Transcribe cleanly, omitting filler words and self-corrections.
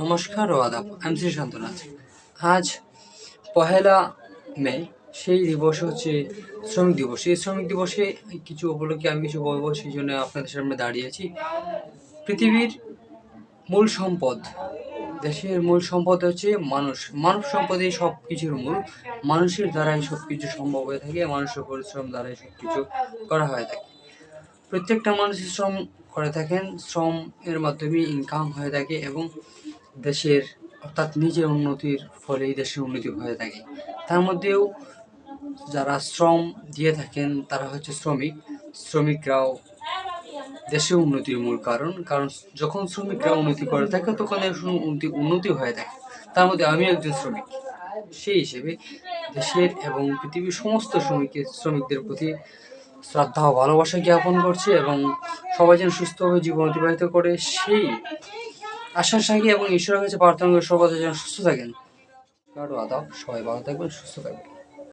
নমস্কার ও আদাব, আমি শ্রী শান্তনাথ। আজ পহেলা মে, সেই দিবস হচ্ছে শ্রমিক দিবস। এই শ্রমিক দিবসে কিছু উপলক্ষে আমি কিছু বলবো, সেই জন্য আপনাদের সামনে দাঁড়িয়েছি। পৃথিবীর মূল সম্পদ, দেশের মূল সম্পদ হচ্ছে মানুষ। মানব সম্পদই সব কিছুর মূল। মানুষের দ্বারাই সব কিছু সম্ভব হয়ে থাকে, মানুষের পরিশ্রম দ্বারাই সব কিছু করা হয়ে থাকে। প্রত্যেকটা মানুষ শ্রম করে থাকেন, শ্রম এর মাধ্যমে ইনকাম হয়ে থাকে এবং দেশের অর্থাৎ নিজের উন্নতির ফলেই দেশের উন্নতি হয়ে থাকে। তার মধ্যেও যারা শ্রম দিয়ে থাকেন তারা হচ্ছে শ্রমিক। শ্রমিকরাও দেশের উন্নতির মূল কারণ, কারণ যখন শ্রমিকরা উন্নতি করে থাকে তখন দেশের উন্নতি হয়ে থাকে। তার মধ্যে আমি একজন শ্রমিক। সেই হিসেবে দেশের এবং পৃথিবীর সমস্ত শ্রমিকদের প্রতি শ্রদ্ধা ও ভালোবাসা জ্ঞাপন করছে এবং সবাই যেন সুস্থভাবে জীবন অতিবাহিত করে সেই আশ্বাস রাখি এবং ঈশ্বরের কাছে প্রার্থনা করে সবাই যেন সুস্থ থাকেন। আদাব, সবাই ভালো থাকবেন, সুস্থ থাকবেন।